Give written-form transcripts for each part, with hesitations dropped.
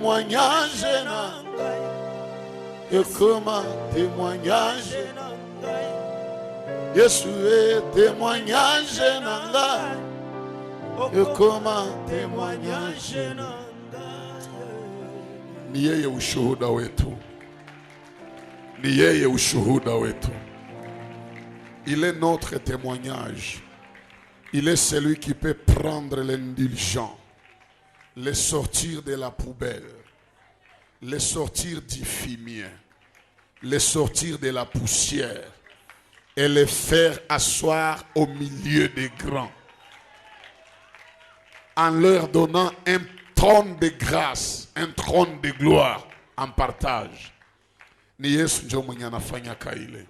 témoignage et comment témoignage Yesu est témoignage et comment témoignage ni yeye ushuhuda wetu, ni yeye ushuhuda wetu. Il est notre témoignage. Il est celui qui peut prendre l'indulgent, les sortir de la poubelle, les sortir du fumier, les sortir de la poussière et les faire asseoir au milieu des grands, en leur donnant un trône de grâce, un trône de gloire en partage. Ni Yesu ndio mwenye anafanya kaile.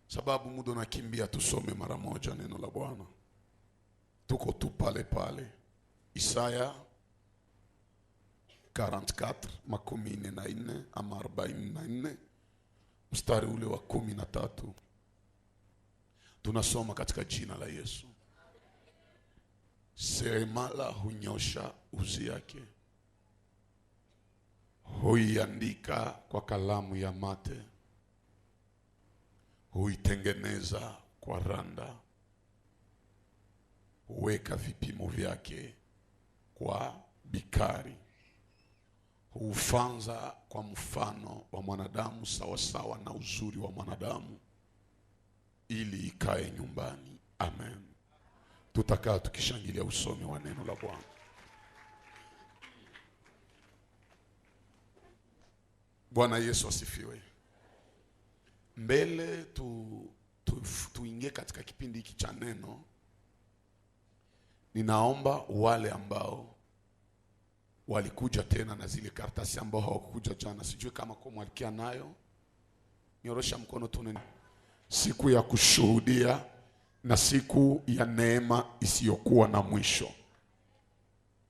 Sababu muda nakimbia, tusome mara moja neno la Bwana. Tuko tu pale pale. Isaya 44 44 ama 44 mstari ule wa 13. Tunasoma katika jina la Yesu. Seremala hunyosha uzi yake, huiandika kwa kalamu ya mate, huitengeneza kwa randa, huweka vipimo vyake kwa bikari, hufanza kwa mfano wa mwanadamu sawasawa na uzuri wa mwanadamu, ili ikae nyumbani. Amen. Tutakaa tukishangilia usomi wa neno la Bwana. Bwana Yesu asifiwe. Mbele tuingie katika kipindi hiki cha neno, ninaomba wale ambao walikuja tena na zile karatasi ambao hawakuja jana, sijui kama kwa mwalikia nayo, nyorosha mkono tu. Siku ya kushuhudia na siku ya neema isiyokuwa na mwisho.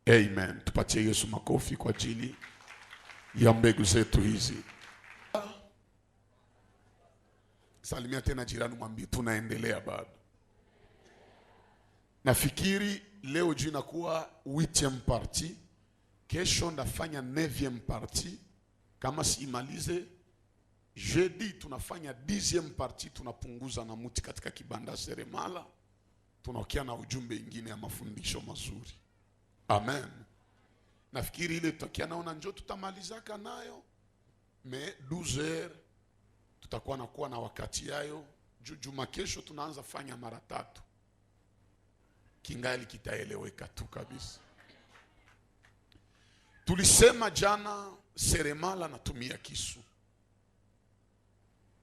Amen. Tupatie Yesu makofi kwa ajili ya mbegu zetu hizi. Salimia tena jirani, mwambie tunaendelea bado. Nafikiri leo juu inakuwa 8e party, kesho ndafanya 9e party. Kama siimalize jeudi tunafanya 10e party, tunapunguza na muti katika kibanda seremala. Tunaokia na ujumbe ingine ya mafundisho mazuri. Amen. Nafikiri ile tutakia naona njoo tutamalizaka nayo. Me 12h tutakuwa nakuwa na wakati yayo. Juma kesho tunaanza fanya mara 3. Kingali kitaeleweka tu kabisa. Tulisema jana seremala natumia kisu.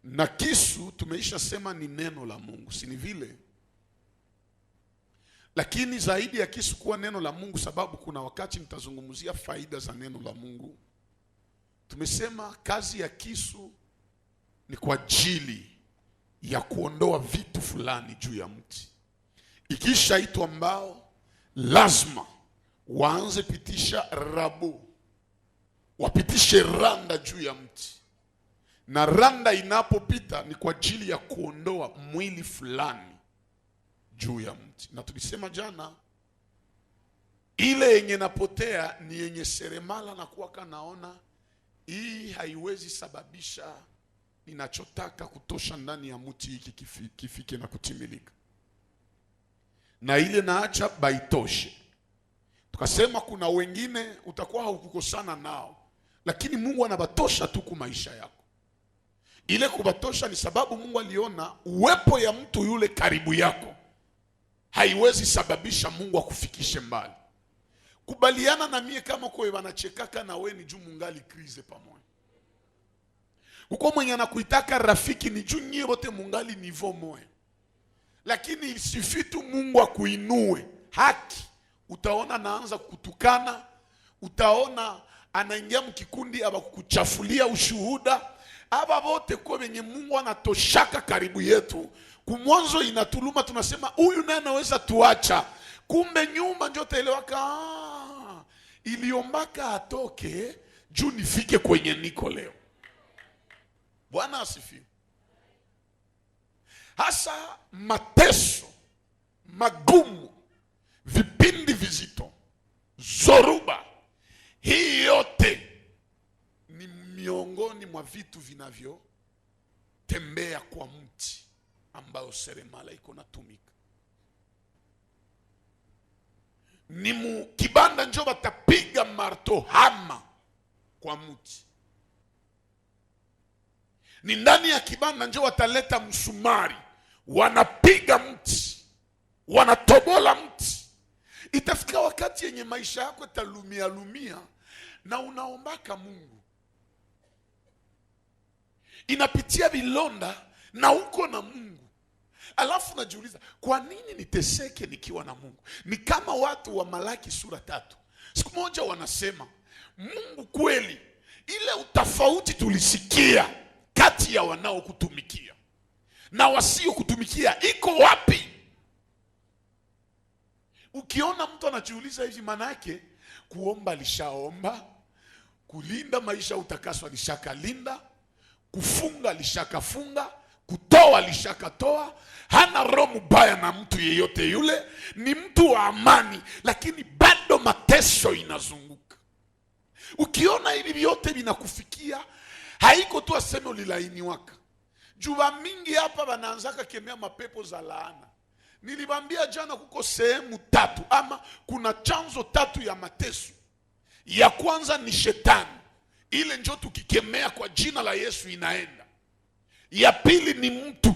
Na kisu tumeisha sema ni neno la Mungu, si ni vile? Lakini zaidi ya kisu kuwa neno la Mungu, sababu kuna wakati nitazungumzia faida za neno la Mungu. Tumesema kazi ya kisu ni kwa ajili ya kuondoa vitu fulani juu ya mti. Ikisha itwa mbao, lazima waanze pitisha rabu, wapitishe randa juu ya mti. Na randa inapopita ni kwa ajili ya kuondoa mwili fulani juu ya mti. Na tulisema jana, ile yenye napotea ni yenye seremala na kuwa kanaona hii haiwezi sababisha ninachotaka kutosha ndani ya mti hiki kifike na kutimilika. Na ile naacha baitoshe. Tukasema kuna wengine utakuwa haukukosana nao, lakini Mungu anabatosha tu kwa maisha yako. Ile kubatosha ni sababu Mungu aliona uwepo ya mtu yule karibu yako haiwezi sababisha Mungu akufikishe mbali. Kubaliana na mie kama kwa wanachekaka na we ni juu mungali krize pamoja. Uko mwenye anakuitaka rafiki ni juu nyie wote mungali nivo moja. Lakini isifitu Mungu akuinue haki, utaona naanza kutukana, utaona anaingia mkikundi aba kukuchafulia ushuhuda. Aba wote kwa wenye Mungu anatoshaka karibu yetu. Kumwanzo inatuluma tunasema huyu naye anaweza tuacha. Kumbe nyuma ndio taelewaka iliombaka atoke juu nifike kwenye niko leo. Bwana asifiwe. Hasa mateso magumu, vipindi vizito, zoruba Hii yote ni miongoni mwa vitu vinavyotembea kwa mti ambao seremala iko natumika. Ni kibanda njo batapiga marto hama kwa mti. Ni ndani ya kibanda njo wataleta msumari, wanapiga mti, wanatobola mti. Itafika wakati yenye maisha yako italumia lumia na unaombaka Mungu, inapitia vilonda na uko na Mungu. Alafu najiuliza, kwa nini niteseke nikiwa na Mungu? Ni kama watu wa Malaki sura 3. Siku moja wanasema, Mungu kweli, ile utofauti tulisikia kati ya wanaokutumikia na wasiokutumikia iko wapi? Ukiona mtu anajiuliza hivi, maana yake kuomba alishaomba, kulinda maisha utakaswa alishakalinda, kufunga alishakafunga, kutoa alishakatoa. Hana roho mbaya na mtu yeyote yule, ni mtu wa amani, lakini bado mateso inazunguka. Ukiona hivi vyote vinakufikia, haiko tu aseme ulilaini waka. Juba mingi hapa wanaanzaka kemea mapepo za laana. Nilibambia jana kuko sehemu 3 ama kuna chanzo 3 ya mateso. Ya kwanza ni shetani. Ile njo tukikemea kwa jina la Yesu inaenda. Ya pili ni mtu.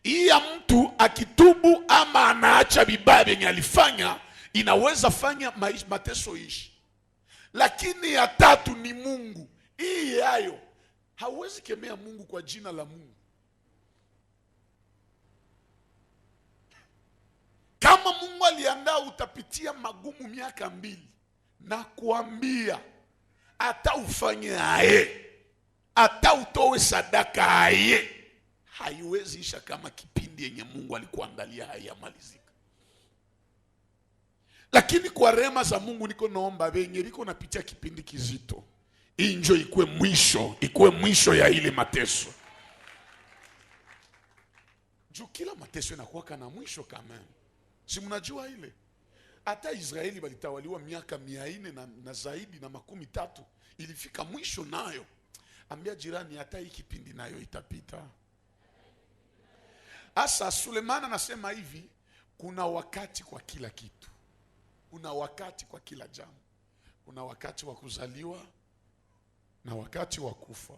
Hii ya mtu akitubu ama anaacha vibaya vyenye alifanya, inaweza fanya mateso ishi. Lakini ya 3 ni Mungu. Hii yayo hauwezi kemea Mungu kwa jina la Mungu. Kama Mungu aliandaa utapitia magumu miaka 2, na kuambia hata ufanye aye, hata utowe sadaka aye, haiwezi isha kama kipindi yenye Mungu alikuandalia hayamalizika. Lakini kwa rehema za Mungu niko naomba wenye biko napitia kipindi kizito, hii njo ikuwe mwisho ya ile mateso. Juu kila mateso inakuwa na mwisho kama. Si mnajua ile? Hata Israeli walitawaliwa miaka 400 na zaidi na 13, ilifika mwisho nayo. Ambia jirani, hata hii kipindi nayo itapita. Asa Sulemana anasema hivi, kuna wakati kwa kila kitu. Kuna wakati kwa kila jambo. Kuna wakati wa kuzaliwa na wakati wa kufa.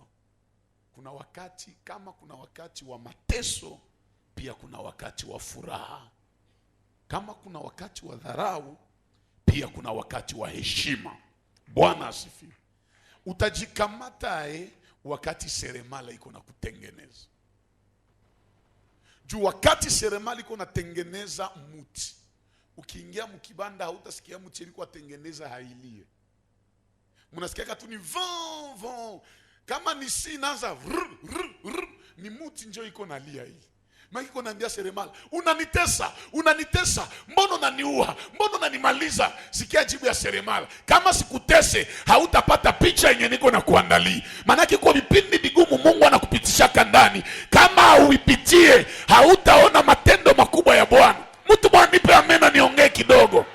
Kuna wakati, kama kuna wakati wa mateso, pia kuna wakati wa furaha. Kama kuna wakati wa dharau, pia kuna wakati wa heshima. Bwana asifiwe. Utajikamata wakati seremala iko na kutengeneza. Juu wakati seremala iko na tengeneza muti, ukiingia mkibanda hautasikia muti iliko atengeneza hailie. Mnasikia tu ni von von. Kama ni si naanza ni muti njo iko nalia hii. Makiko naambia seremala, unanitesa, mbona unaniua, mbona unanimaliza? Sikia jibu ya seremala, kama sikutese hautapata picha yenye niko na kuandalia. Maana kwa vipindi vigumu Mungu anakupitisha ndani, kama hauipitie hautaona matendo makubwa ya Bwana. Mtu Bwana nipe amena niongee kidogo.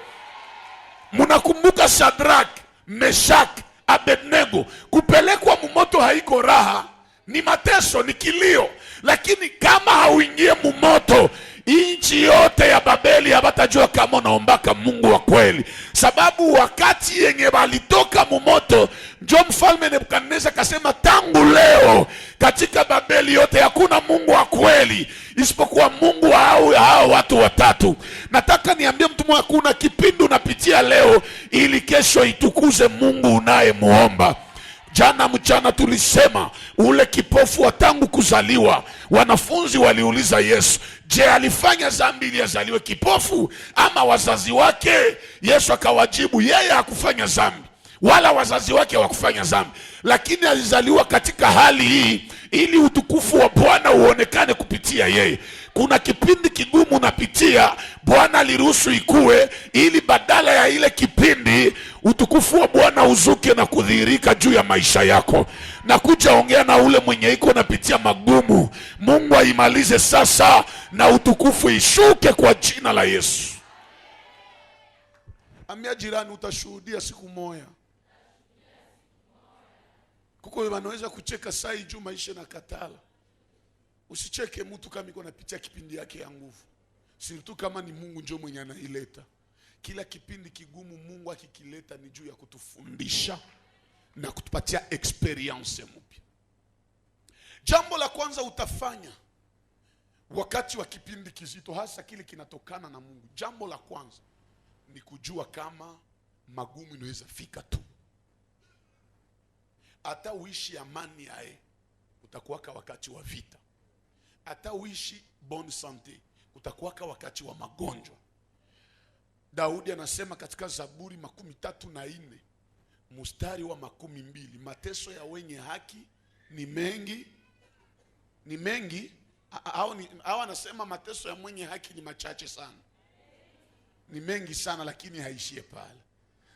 Mnakumbuka Shadrach, Meshach, Abednego kupelekwa mumoto haiko raha, ni mateso, ni kilio. Lakini kama hauingie mumoto, inchi yote ya Babeli habatajua kama unaombaka Mungu wa kweli. Sababu wakati yenye walitoka mumoto, ndio mfalme Nebukadneza kasema, tangu leo katika Babeli yote hakuna Mungu wa kweli isipokuwa Mungu wa hao watu watatu. Nataka niambie mtu mmoja, kuna kipindi unapitia leo ili kesho itukuze Mungu unayemuomba. Jana mchana tulisema ule kipofu wa tangu kuzaliwa, wanafunzi waliuliza Yesu, je, alifanya dhambi ili azaliwe kipofu ama wazazi wake? Yesu akawajibu, yeye hakufanya dhambi wala wazazi wake hawakufanya dhambi, lakini alizaliwa katika hali hii ili utukufu wa Bwana uonekane kupitia yeye. Kuna kipindi kigumu unapitia, Bwana aliruhusu ikue ili badala ya ile kipindi utukufu wa Bwana uzuke na kudhihirika juu ya maisha yako. Na kuja ongea na ule mwenye iko napitia magumu, Mungu aimalize sasa na utukufu ishuke kwa jina la Yesu. Ambia jirani, utashuhudia siku moja Kuko wanaweza kucheka saa juu maisha na katala. Usicheke mtu kama iko napitia kipindi yake ya nguvu. Sirtu kama ni Mungu ndio mwenye anaileta. Kila kipindi kigumu Mungu akikileta ni juu ya kutufundisha na kutupatia experience mpya. Jambo la kwanza utafanya wakati wa kipindi kizito, hasa kile kinatokana na Mungu. Jambo la kwanza ni kujua kama magumu inaweza fika tu. Hata uishi amani yae, utakuwaka wakati wa vita. Hata uishi bonne santé, utakuwaka wakati wa magonjwa. Daudi anasema katika Zaburi 34 mstari wa 12, mateso ya wenye haki ni mengi. Ni mengi au anasema mateso ya mwenye haki ni machache sana. Ni mengi sana, lakini haishie pale.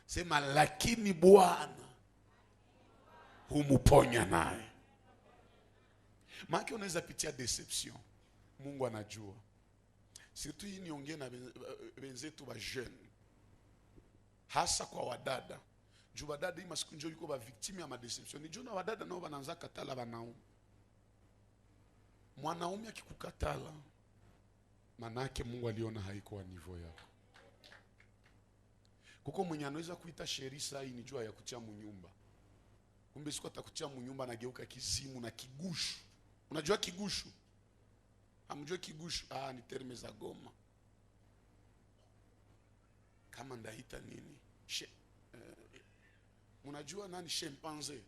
Sema lakini Bwana humuponya naye. Maana unaweza pitia deception, Mungu anajua. Surtout hii niongee na wenzetu wa jeune, hasa kwa wadada. Juu wadada hii masiku njoo yuko ba victime ya ma deception. Nijua na wadada nao wanaanza katala wanaume. Mwanaume akikukatala, manake Mungu aliona haiko wa niveau yako. Kuko mwenye anaweza kuita sherisa hii ni jua ya kutia munyumba. Kumbe siku atakutia munyumba na geuka kizimu na kigushu. Unajua kigushu? Hamjua kigushu? Ni terme za Goma. Kama ndaita nini? Unajua nani chimpanzee?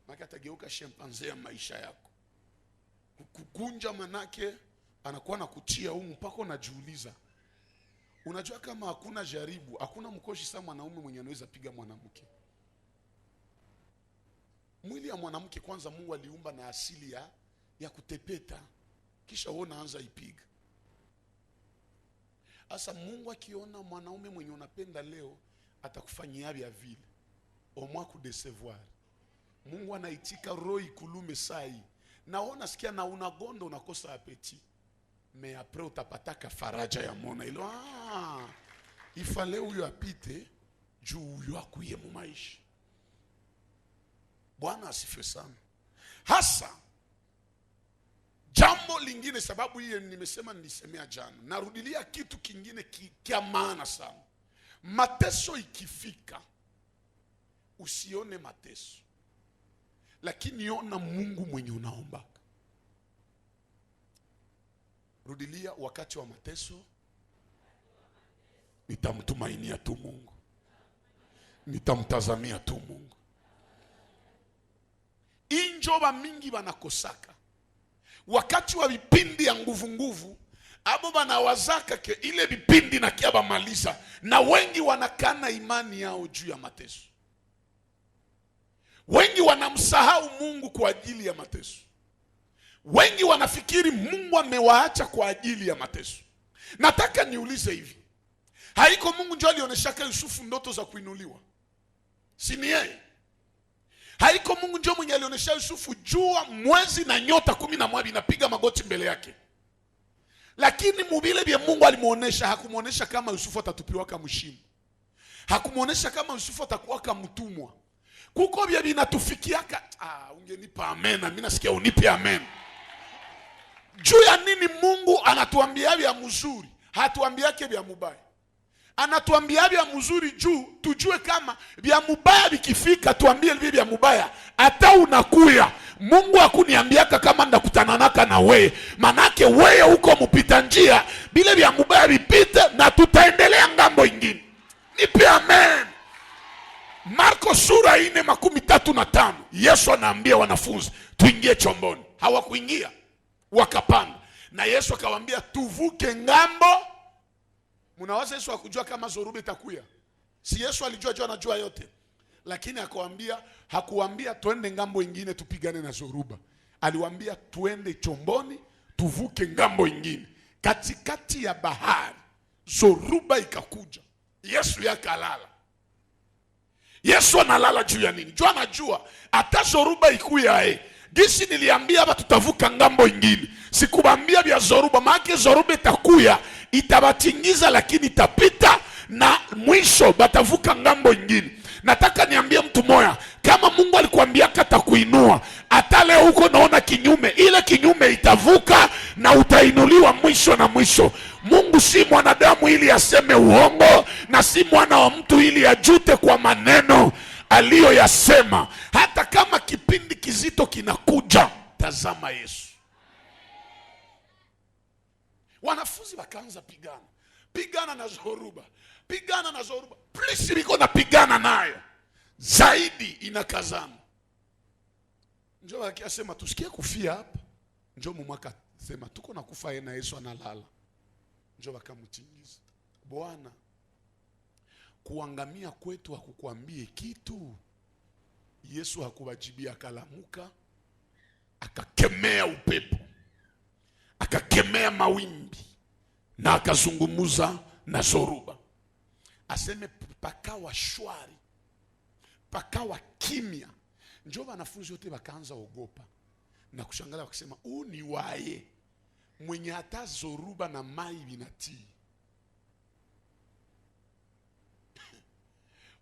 Maka atageuka chimpanzee ya maisha yako. Kukunja manake anakuwa na kutia humu mpaka unajiuliza. Unajua kama hakuna jaribu, hakuna mkoshi sana mwanaume mwenye anaweza piga mwanamke. Mwili ya mwanamke kwanza Mungu aliumba na asili ya kutepeta. Kisha wewe unaanza ipiga. Asa Mungu akiona mwanaume mwenye unapenda leo atakufanyia vya vile. Omwa kudesevoir. Mungu anaitika roho ikulume sai. Naona sikia na unagonda unakosa apeti. Me apres utapataka faraja ya mona ilo. Ifale huyo apite juu huyo akuye mu maisha. Bwana asifiwe sana. Hasa jambo lingine, sababu hiyo nimesema nilisemea jana. Narudilia kitu kingine kia maana sana. Mateso ikifika, usione mateso, lakini ona Mungu mwenye unaomba. Rudilia wakati wa mateso, nitamtumainia tu Mungu. Nitamtazamia tu Mungu. Injoba mingi wanakosaka. Wakati wa vipindi ya nguvu, abo wanawazaka ke ile vipindi na kia bamaliza. Na wengi wanakana imani yao juu ya mateso. Wengi wanamsahau Mungu kwa ajili ya mateso. Wengi wanafikiri Mungu amewaacha kwa ajili ya mateso. Nataka niulize hivi. Haiko Mungu ndio alioneshaka Yusufu ndoto za kuinuliwa? Si ni yeye? Haiko Mungu ndio mwenye alionesha Yusufu jua, mwezi na nyota 12 inapiga magoti mbele yake? Lakini mubile vya Mungu alimuonesha, hakumuonesha kama Yusufu atatupiwa kama mshimu. Hakumuonesha kama Yusufu atakuwa kama mtumwa. Kuko vya vinatufikiaka, ungenipa amen, mimi nasikia unipe amen. Juu ya nini Mungu anatuambia vya mzuri, hatuambiake vya mubaya? Anatuambia vya mzuri juu tujue kama vya mubaya vikifika tuambie vya mubaya. Hata unakuya Mungu hakuniambiaka kama ndakutananaka na wewe, manake wewe uko mpita njia, bile vya mubaya vipite na tutaendelea ngambo ingine. Nipe amen. Marko sura 4:35, Yesu anaambia wanafunzi tuingie chomboni. Hawakuingia, wakapanda. Na Yesu akawaambia tuvuke ngambo. Mnawaza Yesu hakujua kama zoruba itakuya? Si Yesu alijua, anajua yote. Lakini hakuambia tuende ngambo ingine tupigane na zoruba. Aliwaambia tuende chomboni tuvuke ngambo ingine. Katikati ya bahari zoruba ikakuja. Yesu yakalala. Yesu analala juu ya nini? Juu anajua hata zoruba ikuya gisi niliambia hapa tutavuka ngambo ingine. Sikubambia vya zoruba, maana zoruba itakuya itabatingiza, lakini itapita na mwisho batavuka ngambo ingine. Nataka niambie mtu moya, kama Mungu alikwambia atakuinua, hata leo huko naona kinyume, ile kinyume itavuka na utainuliwa mwisho na mwisho. Mungu si mwanadamu ili aseme uongo, na si mwana wa mtu ili ajute kwa maneno aliyoyasema. Hata kama kipindi kizito kinakuja, tazama Yesu. Wanafunzi wakaanza pigana na Zoruba. Please liko na pigana nayo zaidi, inakazana. Njoo akasema tusikie kufia hapa. Njoo mwaka sema tuko na kufa na Yesu analala. Njoo wakamtingiza. Bwana, kuangamia kwetu hakukwambie kitu? Yesu hakubajibia, akalamuka, akakemea upepo, akakemea mawimbi, na akazungumuza na Zoruba. Aseme pakawa shwari, pakawa kimya. Njoo wanafunzi wote wakaanza ogopa na kushangaa, wakisema ni waye mwenye hata Zoruba na mai vinatii.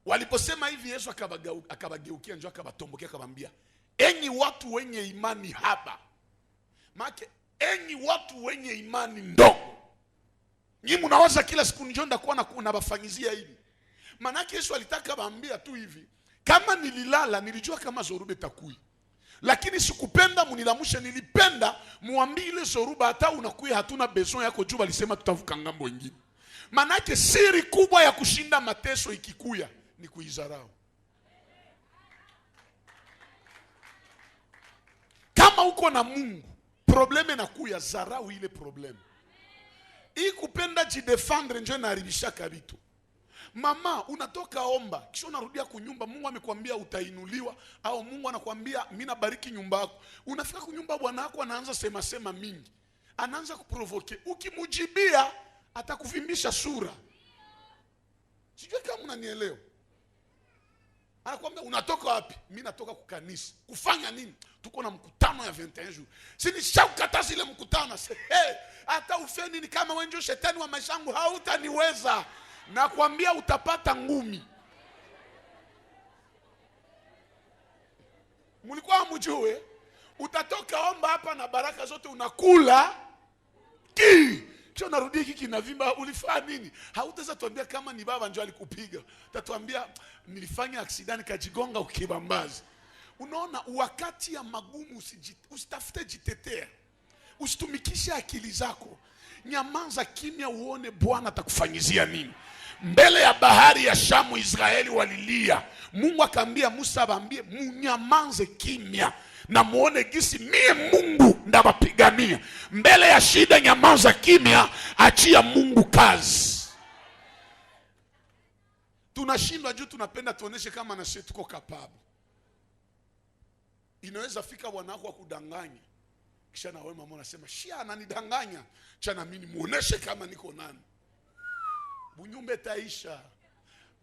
Waliposema hivi, Yesu akabageukia, njoo akabatombokea, akamwambia, enyi watu wenye imani haba. Maana enyi watu wenye imani ndogo. Nyinyi mnawaza kila siku njoo ndakuwa na kunabafanyizia hivi. Maana Yesu alitaka baambia tu hivi, kama nililala nilijua kama Zoruba takui, lakini sikupenda munilamushe, nilipenda muambie ile Zoruba hata unakuya hatuna besoin yako, juu walisema tutavuka ngambo nyingine. Maana siri kubwa ya kushinda mateso ikikuya ni kuizarau. Kama uko na Mungu, probleme nakuya, zarau ile probleme. Hii kupenda jidefendre njoo inaharibisha kabitu. Mama, unatoka omba, kisha unarudia kunyumba, Mungu amekwambia utainuliwa, au Mungu anakuambia mimi nabariki nyumba yako. Unafika kunyumba, bwana wako anaanza sema mingi, anaanza kuprovoke. Ukimujibia atakuvimbisha sura. Sijui kama unanielewa. Anakuambia unatoka wapi? Mimi natoka kukanisa. Kufanya nini? Tuko na mkutano ya 21 jours. Sini shakukataza ile mkutano. Hata ufanye nini kama wewe ndio shetani wa maisha yangu, hautaniweza. Nakwambia utapata ngumi. Mulikuwa mjue, utatoka omba hapa na baraka zote unakula. Kisha unarudi hiki kinavimba, ulifanya nini? Hautaweza tuambia kama ni baba njoo alikupiga. Utatuambia nilifanya accident kajigonga ukibambazi. Unaona, wakati ya magumu usitafute jitetea. Usitumikishe akili zako. Nyamaza kimya uone Bwana atakufanyizia nini. Mbele ya bahari ya Shamu Israeli walilia. Mungu akaambia Musa awaambie mnyamaze kimya na muone gisi mie Mungu ndabapigania. Mbele ya shida nyamaza kimya, achia Mungu kazi. Tunashindwa juu tunapenda tuoneshe kama na sisi tuko capable. Inaweza fika bwana wako kudanganya, kisha na wewe mama unasema shia ananidanganya, cha na mimi muoneshe kama niko nani. Bunyumbe taisha.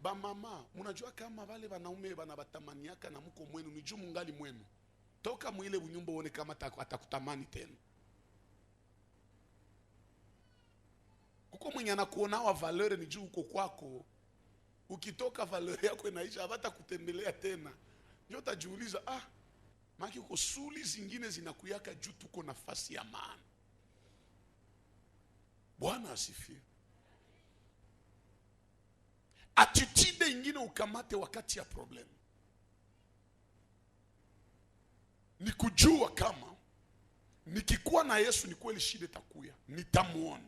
Ba mama, mnajua kama wale wanaume wanabatamaniaka na mko mwenu ni juu mungali mwenu. Toka mwile bunyumba uone kama atakutamani tena. Kuko mwenye anakuona wa valeur ni juu uko kwako. Ukitoka valeur yako inaisha, hata kutembelea tena. Ndio utajiuliza, maki uko suli zingine zinakuyaka juu tuko nafasi ya maana. Bwana asifiwe. Attitude ingine ukamate wakati ya problem ni kujua kama nikikuwa na Yesu ni kweli shida itakuya, nitamuona,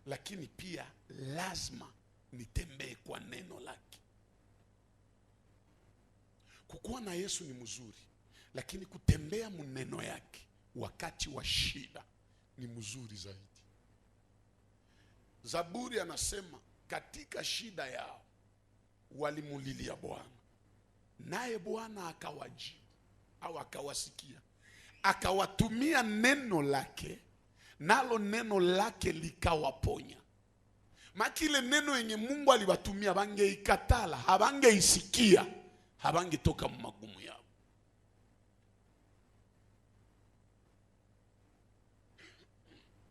lakini pia lazima nitembee kwa neno lake. Kukuwa na Yesu ni mzuri, lakini kutembea muneno yake wakati wa shida ni mzuri zaidi. Zaburi anasema katika shida yao walimulilia Bwana, naye Bwana akawajibu au akawasikia, akawatumia neno lake, nalo neno lake likawaponya. Makile neno yenye Mungu aliwatumia bangeikatala, habangeisikia, habangetoka magumu yao.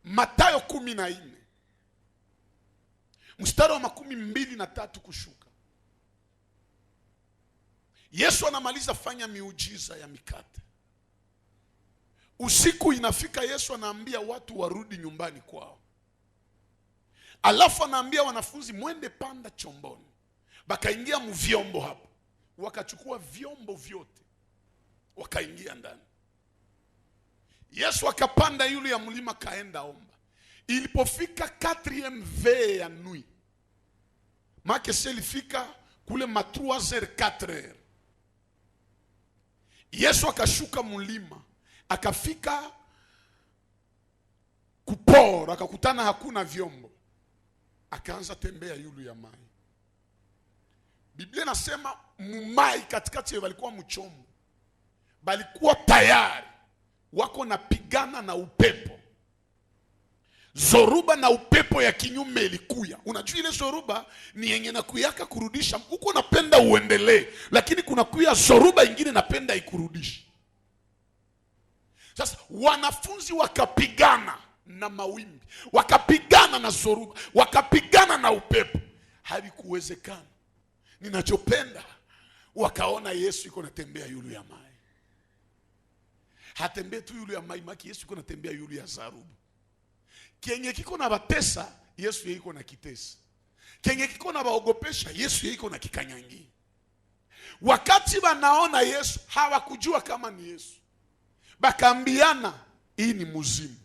Mathayo 14 mstari wa 23 kushuka. Yesu anamaliza fanya miujiza ya mikate. Usiku inafika, Yesu anaambia watu warudi nyumbani kwao. Alafu anaambia wanafunzi, mwende panda chomboni. Bakaingia mvyombo hapo. Wakachukua vyombo vyote, wakaingia ndani. Yesu akapanda yule ya mlima, kaenda omba. Ilipofika 4e veille ya nuit, make selifika kule ma 3h 4h, Yesu akashuka mlima, akafika kupora, akakutana hakuna vyombo, akaanza tembea yulu ya mai. Biblia nasema mumai katikati walikuwa mchombo, balikuwa tayari wako napigana na upepo. Zoruba na upepo ya kinyume ilikuya. Unajua ile zoruba ni yenye nakuyaka kurudisha, uko napenda uendelee, lakini kuna kuya zoruba ingine napenda ikurudisha. Sasa wanafunzi wakapigana na mawimbi, wakapigana na zoruba, wakapigana na upepo. Havikuwezekana. Ninachopenda, wakaona Yesu yuko natembea yulu ya mai. Hatembea tu yulu ya mai, maki Yesu yuko natembea yulu ya zarubu. Kenye kiko na batesa, Yesu yuko na kitesa. Kenye kiko na baogopesha, Yesu yuko na kikanyangi. Wakati wanaona Yesu, hawakujua kama ni Yesu. Bakaambiana, hii ni muzimu.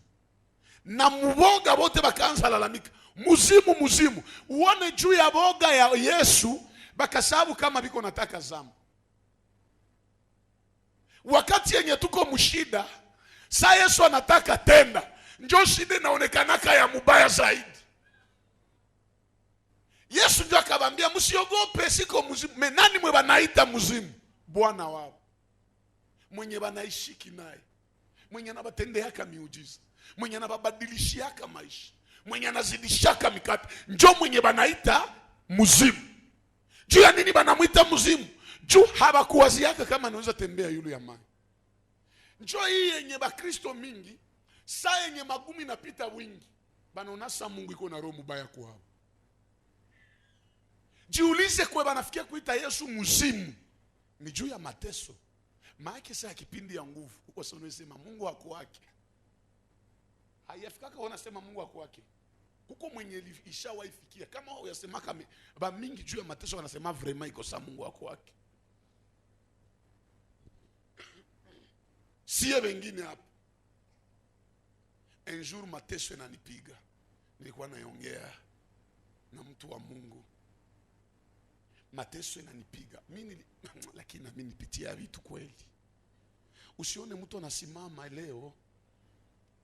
Na muboga wote bakaanza lalamika, muzimu, muzimu. Uone juu ya boga ya Yesu, bakasabu kama biko nataka zamu. Wakati yenye tuko mshida, saa Yesu anataka tenda, njoo shida inaonekanaka ya mubaya zaidi. Yesu ndio akabambia, msiogope, siko muzimu. Menani mwe banaita muzimu? Bwana wao, mwenye banaishiki naye, mwenye anabatendeaka miujiza, mwenye anabadilishiaka maisha, mwenye anazidishaka mikate, njoo mwenye banaita muzimu. Juu ya nini banamuita muzimu? Juu habakuwaziaka kama anaweza tembea yule ya mai. Njoo hii yenye bakristo mingi, saa yenye magumi napita wingi, banaonasa Mungu iko na roho mbaya kwao. Jiulize kwa banafikia kuita Yesu muzimu, ni juu ya mateso. Maana saa kipindi ya nguvu, uko sasa unasema Mungu wako wake. Hayafikaka wanasema Mungu wako wake. Kuko mwenye ishawaifikia kama wao yasema kama ba mingi juu ya mateso wanasema vraiment iko sa Mungu wako wake. Siye wengine hapo. Un jour mateso yananipiga. Nilikuwa naongea na mtu wa Mungu. Mateso yananipiga. Mimi lakini na mimi nipitia vitu kweli. Usione mtu anasimama leo.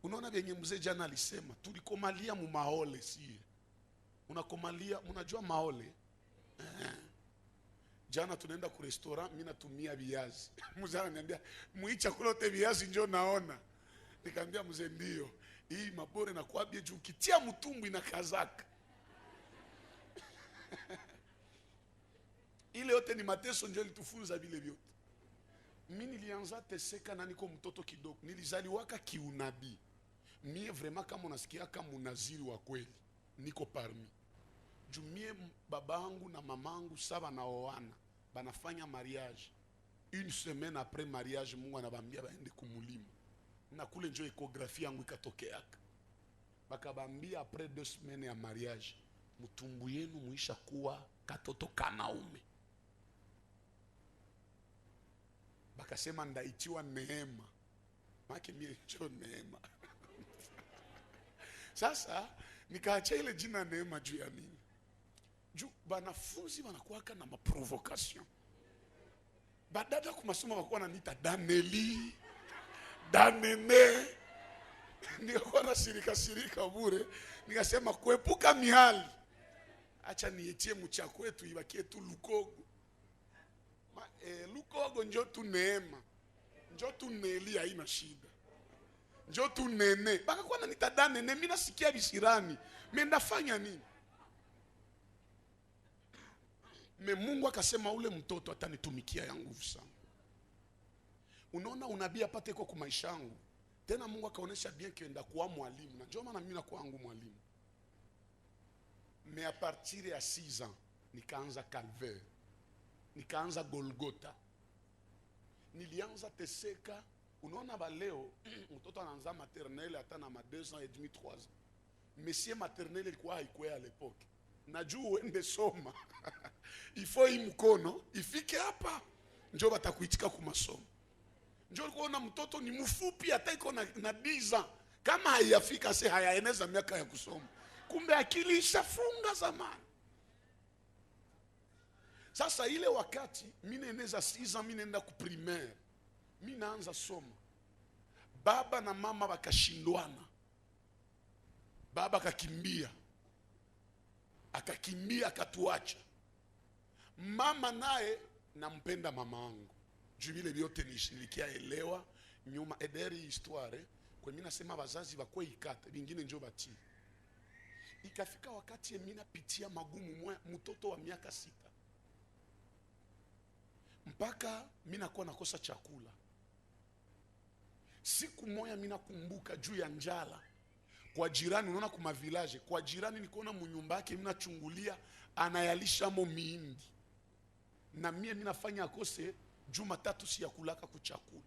Unaona vyenye mzee jana alisema, tulikomalia mu maole siye. Unakomalia, unajua maole? Jana tunaenda ku restaurant, mimi natumia viazi. Mzee ananiambia, "Muicha kulote viazi njoo naona." Nikamwambia mzee, ndio. Hii mabore na kuabia juu kitia mtumbu inakazaka. Ile yote ni mateso ndio litufunza vile vyote. Mimi nilianza teseka na niko mtoto kidogo. Nilizaliwaka kiunabii. Mie vraiment kama unasikia kama munaziri wa kweli, niko parmi. Jumie babangu na mamangu saba naoana, banafanya mariage. Une semaine après mariage, Mungu anabambia baende kumulima. Na kule njo ekografi yangu ikatokeaka. Bakabambia après 2 semaines ya mariage, mutumbu yenu muisha kuwa katoto kanaume. Bakasema ndaitiwa Neema. Make mie njo Neema. Sasa nikaacha ile jina Neema juu ya nini? Juu banafunzi wanakuwaka na maprovocation. Badada kumasoma wakuwa wananiita Daneli, Danene. Nikakuwa na shirika bure. Nikasema kuepuka mihali, acha nietie mcha kwetu ibakie tu Lukogo. Lukogo njoo tu Neema, njoo tu Neli, haina shida. Njoo tu Nene. Bakakuwa wananiita Danene, mimi nasikia bisirani. Mimi ndafanya nini? Mungu akasema ule mtoto atanitumikia ya nguvu sana. Unaona unabii apate kwa maisha yangu. Tena Mungu akaonesha bien kienda kuwa mwalimu. Na njoo maana mimi nakuwa wangu mwalimu. Mais à partir ya 6 ans, nikaanza Calvaire. Nikaanza Golgotha. nilianza teseka. Unaona ba leo mtoto anaanza maternelle hata na 2 ans et demi 3 ans. Monsieur maternelle ilikuwa haikuwa à l'époque. Najua uende soma. Ifo hii mkono ifike hapa njoo batakuitika ku masomo. Njoo kuona mtoto ni mfupi hata iko na 10 ans. Kama hayafika se hayaeneza miaka ya kusoma. Kumbe akili ishafunga zamani. Sasa ile wakati mimi naeneza 6 ans, mimi naenda ku primaire. Mimi naanza soma. Baba na mama wakashindwana. Baba akakimbia. Akakimbia akatuacha. Mama naye nampenda mama wangu. Juu vile vyote nilishirikia elewa nyuma ederi histoire. Kwa mimi nasema wazazi wakwe ikata, vingine njoo bati. Ikafika wakati mimi napitia magumu mtoto wa miaka 6. Mpaka mimi nakuwa nakosa chakula. Siku moja mimi nakumbuka juu ya njala. Kwa jirani, unaona kuma village, kwa jirani nikaona mnyumba yake mimi nachungulia anayalisha mo miindi. Na mimi nafanya akose Jumatatu si ya kulaka kuchakula.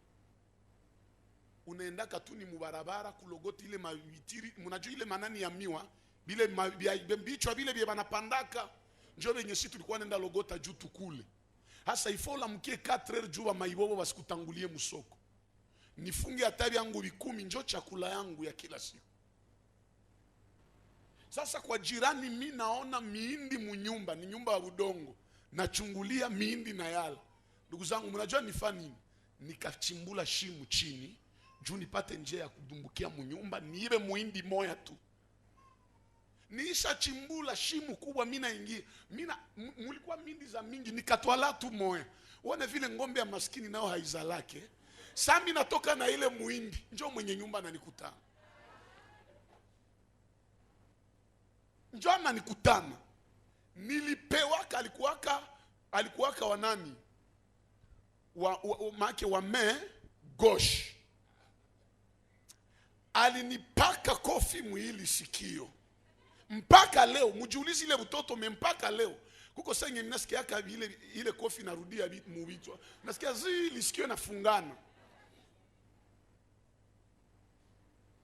Unaendaka tu ni mubarabara kulogoti ile mavitiri, mnajua ile manani ya miwa, bile bichwa bile bie banapandaka. Njoo benye si tulikuwa nenda logota juu tukule. Hasa ifola mkie 4h juu maibobo basikutangulie musoko. Nifunge hatabi yangu 10 njoo chakula yangu ya kila siku. Sasa kwa jirani mimi naona miindi munyumba, ni nyumba ya udongo. Nachungulia miindi na yala. Ndugu zangu mnajua nifanya nini? Nikachimbula shimu chini, juu nipate njia ya kudumbukia munyumba, niibe muindi moya tu. Niisha chimbula shimu kubwa mimi naingia. Mulikuwa miindi za mingi nikatwala tu moya. Uone vile ngombe ya maskini nao haizalake. Sasa mimi natoka na ile muindi, njoo mwenye nyumba ananikutana. Njoo ananikutana. Nilipewaka alikuwaka wa nani? Make wa main gauche. Alinipaka kofi mwili sikio. Mpaka leo mjulizi ile mtoto mpaka leo. Kuko senye ninasikia kama ile kofi narudia mubichwa. Nasikia zili sikio nafungana.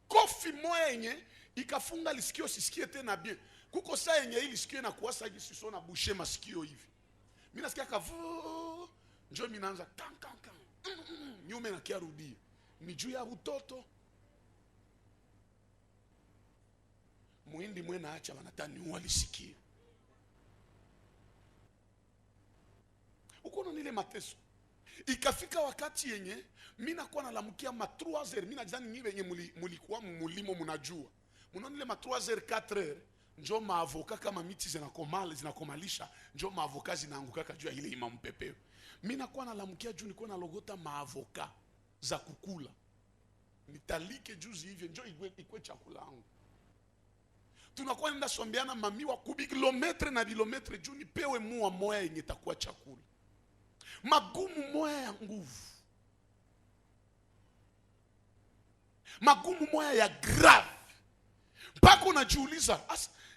Kofi moyenye ikafunga lisikio sisikie tena bien. Kuko saa yenye ili sikio na kuwasa jisiso na bushe masikio hivi. Mimi nasikia kavu. Njoo mimi naanza kan. Nyume na kia rudia. Ni juu ya utoto. Muindi mwena acha wanatani uwalisikia. Ukono nile mateso. Ikafika wakati yenye mimi nakuwa nalamukia ma 3h. Mimi najani nyi wenye mulikuwa mulimo mnajua. Munaona ile ma 3h 4h. Njoo maavoka kama miti zinakomalisha, njoo maavoka zinaanguka juu ya ile imam pepeo. Mimi nakuwa nalamukia juu niko na logota maavoka za kukula. Nitalike juzi hivyo njoo ikwe chakula yangu. Tunakuwa nenda sombeana mamiwa kubi kilometre na kilometre juu nipewe mua moya yenye takuwa chakula. Magumu moya ya nguvu. Magumu moya ya grave. Mpaka unajiuliza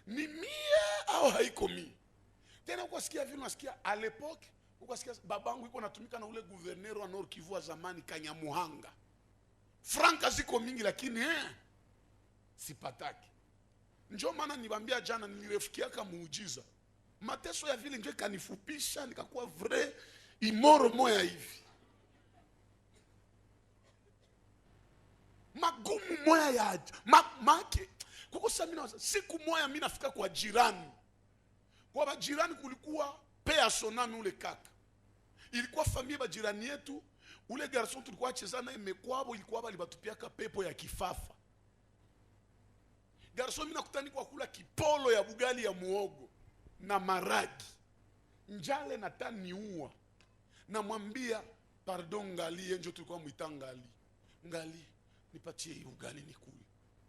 ni mie au haiko mie. Tena ukasikia vile unasikia à l'époque ukasikia babangu iko natumika na ule gouverneur wa Nord Kivu wa zamani Kanyamuhanga. Franka ziko mingi lakini sipataki. Njoo maana nibambia jana nilirefikia kama muujiza. Mateso ya vile ndio kanifupisha nikakuwa vrai imoro moya hivi. Magumu moya ya make. Kuko samina siku moya mimi nafika kwa jirani. Kwa jirani kulikuwa pea sonami ule kaka. Ilikuwa familia ba jirani yetu, ule garçon tulikuwa cheza naye mekwabo ilikuwa bali batupiaka pepo ya kifafa. Garçon mimi nakutani kwa kula kipolo ya bugali ya muogo na maragi. Njale na taniua. Namwambia pardon ngali enjo tulikuwa muita ngali nipatie hii ugali nikule.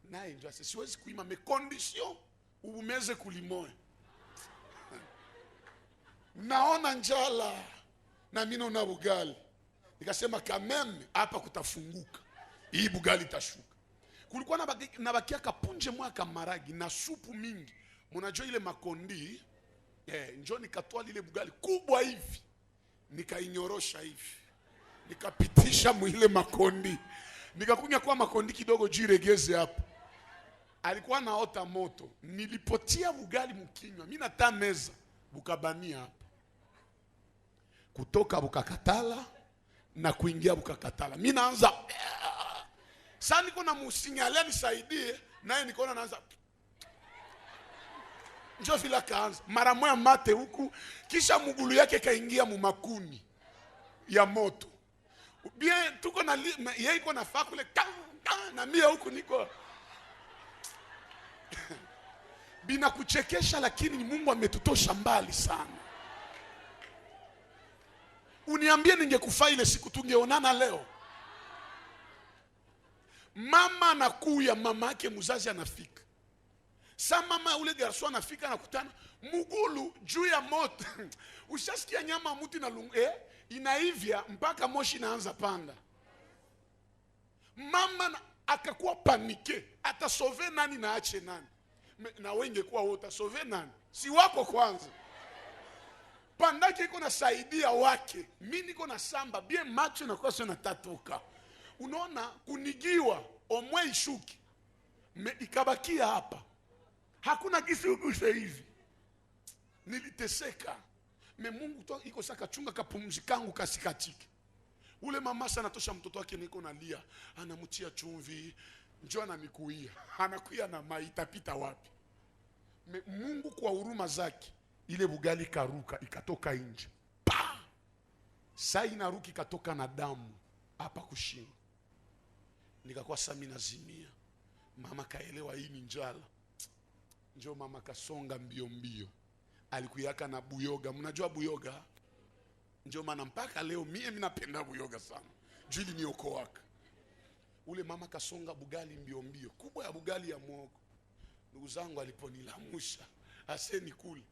Naye ndio siwezi kuima me condition umeze kulimoe. Naona njala na mimi naona bugali. Nikasema kameme hapa kutafunguka. Hii bugali itashuka. Kulikuwa na bakia kapunje mwaka maragi na supu mingi. Mnajua ile makondi njoo nikatoa ile bugali kubwa hivi. Nikainyorosha hivi. nikapitisha mwile makondi, nikakunya kwa makondi kidogo jiregeze hapo. Alikuwa naota moto, nilipotia bugali mkinywa, mimi natameza bukabania hapo, kutoka bukakatala na kuingia bukakatala. Mimi naanza sasa, niko na musinyale nisaidie, naye niko naanza njoo vile kaanza mara moja mate huku, kisha mugulu yake kaingia mu makuni ya moto. Bien tuko na yeye iko na fakule na mimi huku niko bina kuchekesha, lakini Mungu ametutosha mbali sana. Uniambie ningekufa ile siku tungeonana leo. Mama anakuya, mama yake mzazi anafika. Sa mama ule garso anafika, anakutana mugulu juu ya moto. Ushasikia nyama muti na inaivya mpaka moshi inaanza panda. Mama akakuwa panike, atasove nani na ache nani? Na wenge kuwa wote sove nani? Si wako kwanza. Pandake iko na saidia wake, mimi niko na samba bien macho na kwa sona tatoka. Unaona kunigiwa omwe ishuki. Ikabakia hapa. Hakuna kisi uguse hivi. Niliteseka. Mungu to iko saka chunga kapumzikangu kasikatike. Ule mama sana tosha mtoto wake niko nalia, anamtia chumvi, njoo ananikuia. Anakuia na maitapita wapi? Mungu kwa huruma zake ile bugali karuka ikatoka nje. Pa! Saa inaruki ikatoka na damu hapa kushini. Nikakuwa sami nazimia. Mama kaelewa hii ni njala. Njoo mama kasonga mbio mbio. Alikuyaka na buyoga. Mnajua buyoga? Njoo maana mpaka leo mimi napenda buyoga sana. Jili niokoaka. Ule mama kasonga bugali mbio mbio. Kubwa ya bugali ya muogo. Ndugu zangu aliponilamusha, aseni kule.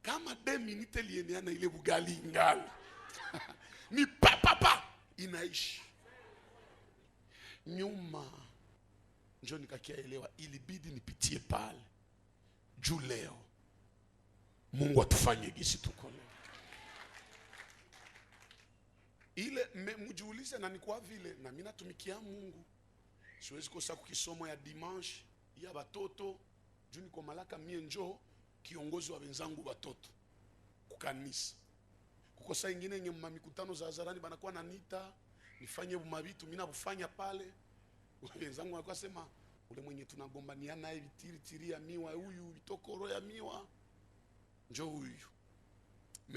Kama 2 minutes lieneana ile bugali ingali. Ni pa inaishi. Nyuma njoo nikakielewa ilibidi nipitie pale. Juu leo Mungu atufanye gisi tuko leo. Ile mjiulize na ni kwa vile na mimi natumikia Mungu. Siwezi kosa kukisomo ya dimanche ya batoto. Juu niko malaka mie njoo kiongozi wa wenzangu watoto kukanisa. Kukosa ingine yenye mamikutano za hadharani banakuwa nanita nifanye bumabitu, mimi nabufanya pale. Wenzangu wanakuwa sema ule mwenye tunagombania naye vitiri ya miwa huyu, vitokoro ya miwa njoo huyu.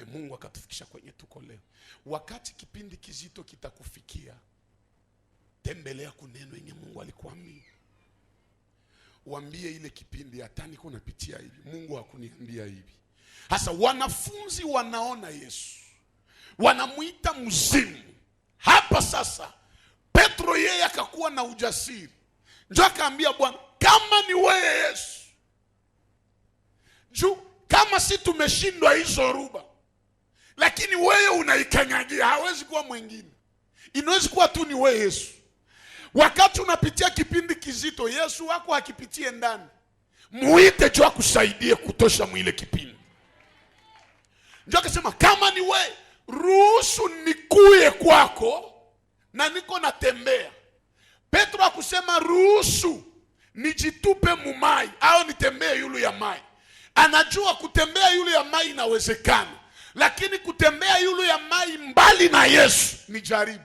Mungu akatufikisha kwenye tuko leo. Wakati kipindi kizito kitakufikia, tembelea kuneno yenye Mungu alikuambia. Waambie ile kipindi hata niko napitia hivi, Mungu hakuniambia hivi. Hasa wanafunzi wanaona Yesu, wanamuita mzimu. Hapa sasa Petro yeye akakuwa na ujasiri. Njoo akaambia Bwana, kama ni wewe Yesu. Juu kama si tumeshindwa hizo ruba, lakini wewe unaikanyagia, hawezi kuwa mwingine. Inawezi kuwa tu ni wewe Yesu. Wakati unapitia kipindi kizito, Yesu wako akipitie ndani, muite jua kusaidie kutosha mwile kipindi. Njoo akasema kama ni wewe, ruhusu nikuye kwako na niko natembea. Petro akusema ruhusu nijitupe mumai au nitembee yulu ya mai. Anajua kutembea yulu ya mai inawezekana, lakini kutembea yulu ya mai mbali na Yesu ni jaribu.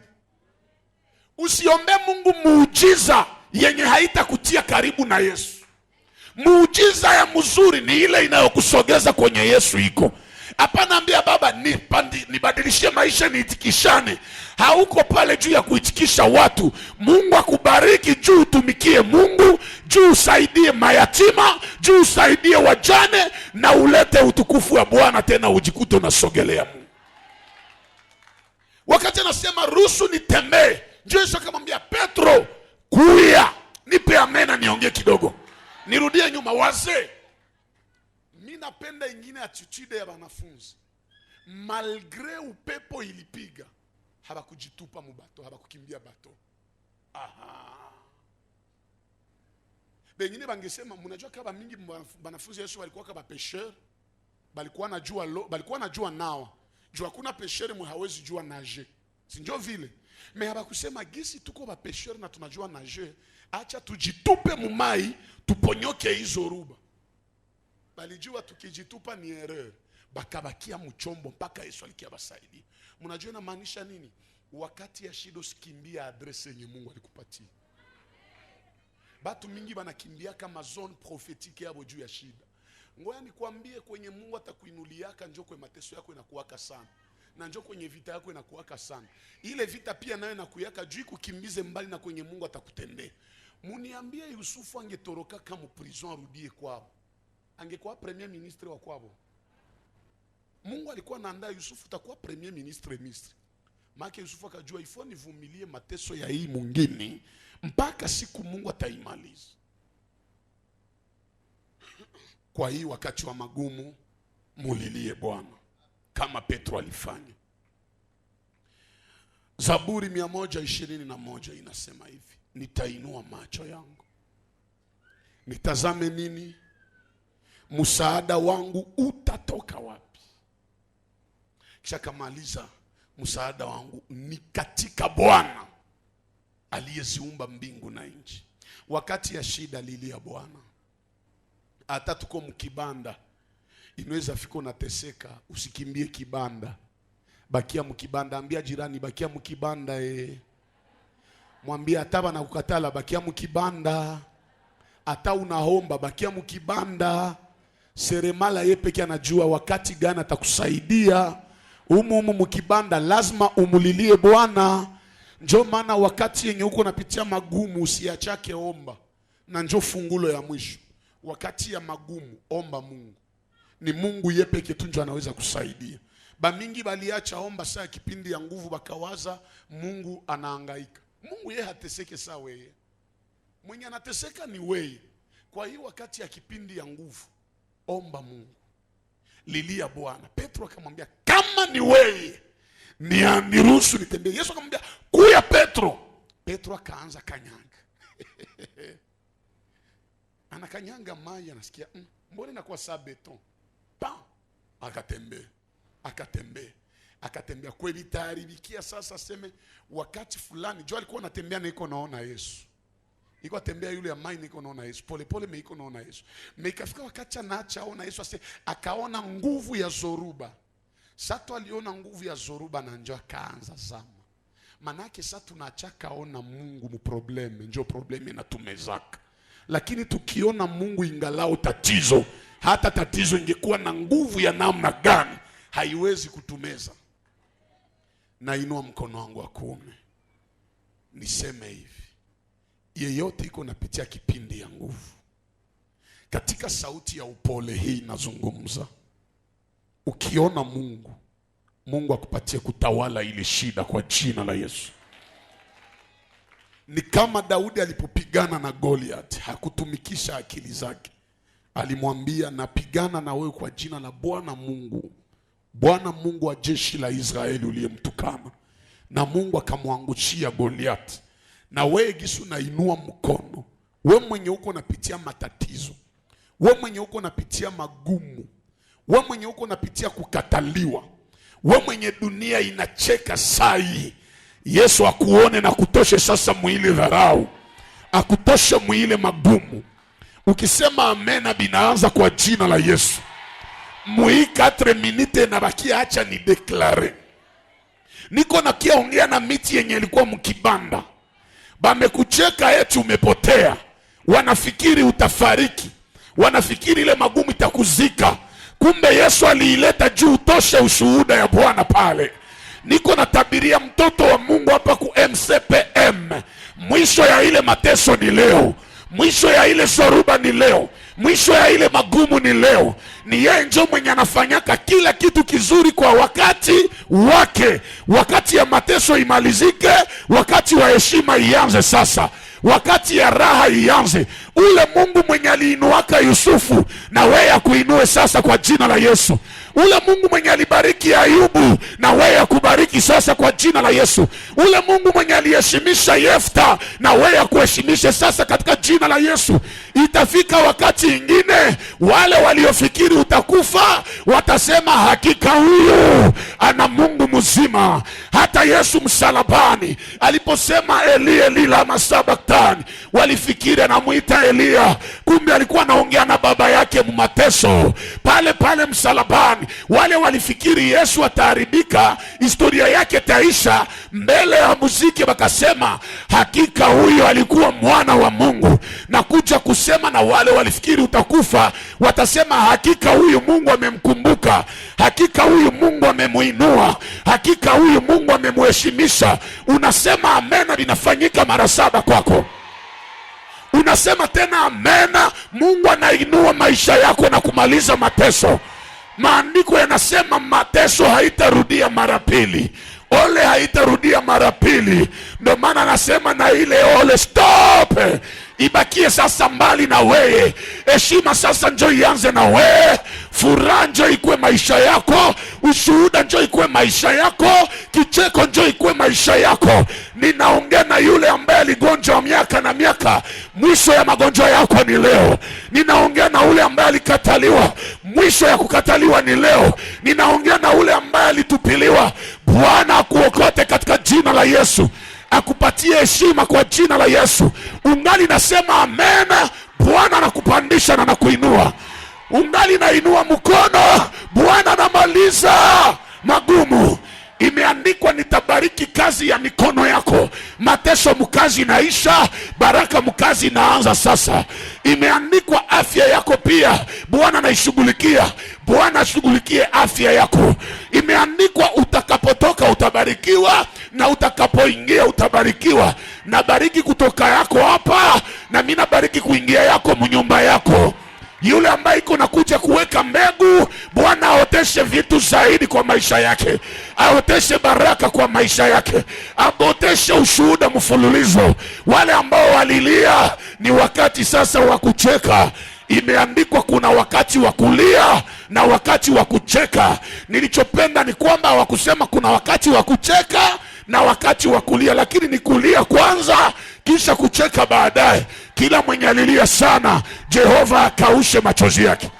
Usiombe Mungu muujiza yenye haitakutia karibu na Yesu. Muujiza ya mzuri ni ile inayokusogeza kwenye Yesu iko. Hapana ambia baba nibadilishie maisha niitikishane. Hauko pale juu ya kuitikisha watu. Mungu akubariki juu utumikie Mungu, juu usaidie mayatima, juu usaidie wajane na ulete utukufu wa Bwana tena ujikute unasogelea Mungu. Wakati anasema ruhusu nitembee, njoo Yesu akamwambia Petro, kuya, nipe amena niongee kidogo. Nirudie nyuma wazee. Mimi napenda ingine attitude ya wanafunzi. Malgré upepo ilipiga, habakujitupa mubato, habakukimbia bato. Aha. Bengine bangesema mnajua kama mingi wanafunzi Yesu walikuwa kama pêcheur, balikuwa najua nawa. Jua kuna pêcheur mwe hawezi jua nager. Si ndio vile? Me habakusema gisi tuko ba pêcheur na tunajua nager, acha tujitupe mumai tuponyoke hizo ruba. Balijua tukijitupa ni erreur. Bakabakia mchombo mpaka Yesu alikia basaidia. Mnajua na maanisha nini? Wakati ya shida usikimbia adresse yenye Mungu alikupatia. Batu mingi banakimbia kama zone prophétique yabo juu ya shida. Ngoja nikwambie, kwenye Mungu atakuinuliaka njoo kwa mateso yako inakuwaka sana. Na njoo kwenye vita yako inakuwaka sana. Ile vita pia nayo inakuyaka juu kukimbize mbali na kwenye Mungu atakutendea. Muniambie Yusufu angetoroka kama prison arudie kwao, angekuwa premier ministre wa kwao. Mungu alikuwa anaandaa Yusufu utakuwa premier ministre Misri. Maana Yusufu akajua ifo nivumilie mateso ya hii mwingine mpaka siku Mungu ataimaliza. Kwa hii wakati wa magumu mulilie Bwana kama Petro alifanya. Zaburi 121 inasema hivi: nitainua macho yangu nitazame nini? Msaada wangu utatoka wapi? Kisha kamaliza, msaada wangu ni katika Bwana aliyeziumba mbingu na nchi. Wakati ya shida lilia Bwana. Hata tuko mkibanda, inaweza fiko nateseka, usikimbie kibanda. Bakia mkibanda, ambia jirani bakia mkibanda Mwambie ataba na kukatala bakia mkibanda. Ata unaomba bakia mkibanda. Seremala yeye pekee anajua wakati gani atakusaidia. Umu mkibanda lazima umulilie Bwana. Njoo maana wakati yenye uko unapitia magumu usiachake omba. Na njoo fungulo ya mwisho. Wakati ya magumu omba Mungu. Ni Mungu yeye pekee tu ndio anaweza kusaidia. Bamingi baliacha omba saa kipindi ya nguvu bakawaza Mungu anahangaika. Mungu yeye hateseke saa wewe. Mwenye anateseka ni wewe. Kwa hiyo wakati ya kipindi ya nguvu omba Mungu. Lilia Bwana. Petro akamwambia kama ni wewe niruhusu nitembee. Yesu akamwambia kuya Petro. Petro akaanza kanyanga. Anakanyanga maji anasikia mbona inakuwa saa beton. Akatembea kweli taaribikia sasa seme wakati fulani jo alikuwa anatembea na iko naona Yesu. Iko atembea yule ya maini iko naona Yesu. Pole pole meiko naona Yesu. Meikafika wakati anaacha ona Yesu akaona nguvu ya Zoruba. Sato aliona nguvu ya Zoruba na njoo akaanza zama. Manake sasa tunachaka ona Mungu muprobleme, njoo probleme inatumezaka. Lakini tukiona Mungu ingalao tatizo, hata tatizo ingekuwa na nguvu ya namna gani, haiwezi kutumeza. Na inua mkono wangu wa kuume niseme hivi: yeyote iko napitia kipindi ya nguvu, katika sauti ya upole hii nazungumza, ukiona Mungu akupatie kutawala ile shida kwa jina la Yesu. Ni kama Daudi alipopigana na Goliath, hakutumikisha akili zake. Alimwambia napigana na wewe kwa jina la Bwana Mungu wa jeshi la Israeli uliyemtukana. Na Mungu akamwangushia Goliath. Na wewe gisu nainua mkono, wewe mwenye uko unapitia matatizo, wewe mwenye uko unapitia magumu, wewe mwenye uko unapitia kukataliwa, wewe mwenye dunia inacheka sai, Yesu akuone na kutoshe sasa mwili dharau, akutoshe mwili magumu. Ukisema amen binaanza kwa jina la Yesu. Mui 4 minutes na bakia acha ni declare. Niko na kiongea na miti yenye ilikuwa mkibanda. Bamekucheka eti umepotea. Wanafikiri utafariki. Wanafikiri ile magumu itakuzika. Kumbe Yesu aliileta juu utoshe ushuhuda ya Bwana pale. Niko natabiria mtoto wa Mungu hapa ku MCPM. Mwisho ya ile mateso ni leo. Mwisho ya ile Zoruba ni leo. Mwisho ya ile magumu ni leo. Ni yeye ndio mwenye anafanyaka kila kitu kizuri kwa wakati wake. Wakati ya mateso imalizike, wakati wa heshima ianze sasa. Wakati ya raha ianze. Ule Mungu mwenye aliinuaka Yusufu na wewe akuinue sasa kwa jina la Yesu. Ule Mungu mwenye alibariki Ayubu na wewe akubariki sasa kwa jina la Yesu. Ule Mungu mwenye aliheshimisha Yefta na wewe akuheshimishe sasa katika jina la Yesu. Itafika wakati ingine wale waliofikiri utakufa watasema hakika huyu ana Mungu mzima. Hata Yesu msalabani aliposema Eli Eli lama sabachthani, walifikiri anamuita Elia, kumbe alikuwa anaongea na baba yake mmateso. Pale pale msalabani wale walifikiri Yesu ataharibika, historia yake taisha, mbele ya muziki wakasema hakika huyu alikuwa mwana wa Mungu. Na kuja kusema na wale walifikiri utakufa watasema hakika huyu Mungu amemkumbuka, hakika huyu Mungu amemuinua, hakika huyu Mungu amemuheshimisha. Unasema amena, linafanyika mara 7 kwako. Unasema tena amena, Mungu anainua maisha yako na kumaliza mateso. Maandiko yanasema mateso haitarudia mara pili, ole haitarudia mara pili. Ndio maana anasema na ile ole stop, ibakie sasa mbali na wewe. Heshima sasa njoo ianze na wewe, furaha njoo ikuwe maisha yako, ushuhuda njoo ikuwe maisha yako, kicheko njoo ikuwe maisha yako. Ninaongea na yule ambaye aligonjwa miaka na miaka, mwisho ya magonjwa yako ni leo. Ninaongea na ule ambaye alikataliwa, mwisho ya kukataliwa ni leo. Ninaongea na ule ambaye alitupiliwa, Bwana akuokote katika jina la Yesu, akupatie heshima kwa jina la Yesu. Ungali nasema amen, Bwana anakupandisha na anakuinua. Ungali nainua mkono, Bwana anamaliza magumu. Imeandikwa nitabariki kazi ya mikono yako. Mateso mkazi inaisha, baraka mkazi inaanza sasa. Imeandikwa afya yako pia Bwana anaishughulikia. Bwana ashughulikie afya yako. Imeandikwa utakapotoka utabarikiwa na utakapoingia utabarikiwa. Nabariki kutoka yako hapa na mimi nabariki kuingia yako mnyumba yako. Yule ambaye iko nakuja kuweka mbegu, Bwana aoteshe vitu zaidi kwa maisha yake, aoteshe baraka kwa maisha yake, aoteshe ushuhuda mfululizo. Wale ambao walilia ni wakati sasa wa kucheka. Imeandikwa kuna wakati wa kulia na wakati wa kucheka. Nilichopenda ni kwamba hawakusema kuna wakati wa kucheka na wakati wa kulia, lakini ni kulia kwanza kisha kucheka baadaye. Kila mwenye alilia sana, Jehova akaushe machozi yake.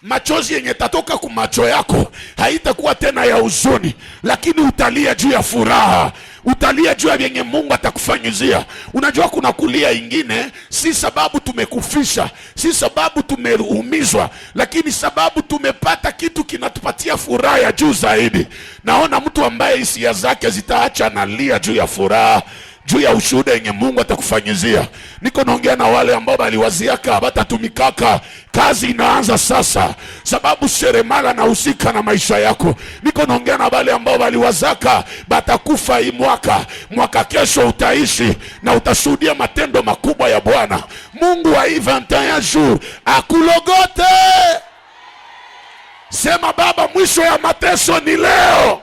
Machozi yenye tatoka kwa macho yako haitakuwa tena ya huzuni, lakini utalia juu ya furaha, utalia juu ya yenye Mungu atakufanyizia. Unajua kuna kulia ingine si sababu tumekufisha, si sababu tumeumizwa, lakini sababu tumepata kitu kinatupatia furaha ya juu zaidi. Naona mtu ambaye hisia zake zitaacha analia juu ya furaha, juu ya ushuhuda yenye Mungu atakufanyizia. Niko naongea na wale ambao baliwaziaka batatumikaka, kazi inaanza sasa, sababu seremala na husika na maisha yako. Niko naongea na wale ambao baliwazaka batakufa hii mwaka kesho utaishi na utashuhudia matendo makubwa ya Bwana. Mungu wa 21 jours akulogote. Sema Baba, mwisho ya mateso ni leo.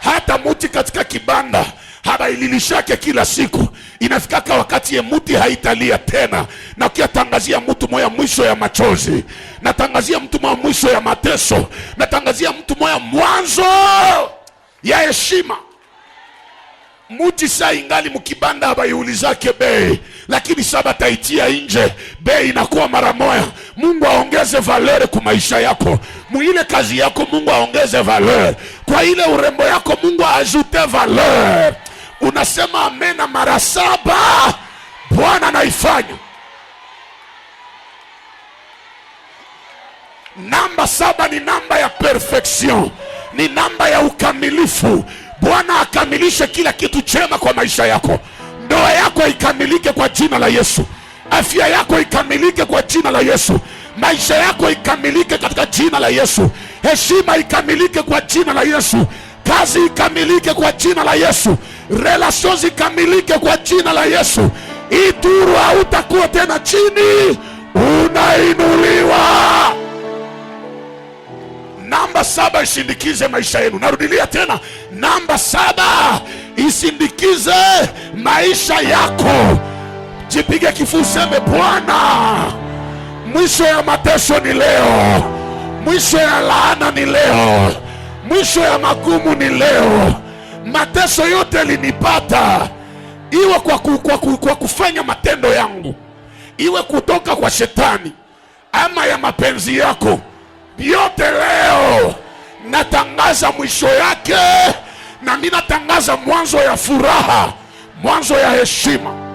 Hata muti katika kibanda haba ililishake kila siku, inafikaka wakati ya muti haitalia tena. Na ukiatangazia mtu moya mwisho ya machozi, natangazia mtu moya mwisho ya mateso, natangazia mtu moya mwanzo ya heshima. Muti saa ingali mkibanda haba iulizake bei, lakini saba taitia nje, bei inakuwa mara moya. Mungu aongeze valeur kwa maisha yako. Muile kazi yako Mungu aongeze valeur. Kwa ile urembo yako Mungu ajoute valeur. Unasema amena mara 7, Bwana anaifanya. Namba 7 ni namba ya perfection, ni namba ya ukamilifu. Bwana akamilishe kila kitu chema kwa maisha yako. Ndoa yako ikamilike kwa jina la Yesu. Afya yako ikamilike kwa jina la Yesu. Maisha yako ikamilike katika jina la Yesu. Heshima ikamilike kwa jina la Yesu. Kazi ikamilike kwa jina la Yesu. Relations ikamilike kwa jina la Yesu. Ituru hautakuwa tena chini, unainuliwa. Namba 7 isindikize maisha yenu. Narudilia tena, namba 7 isindikize maisha yako. Jipige kifua, seme Bwana, Mwisho ya mateso ni leo. Mwisho ya laana ni leo. Mwisho ya magumu ni leo. Mateso yote linipata, iwe kwa kufanya matendo yangu, iwe kutoka kwa shetani ama ya mapenzi yako, yote leo natangaza mwisho yake, na ninatangaza mwanzo ya furaha, mwanzo ya heshima.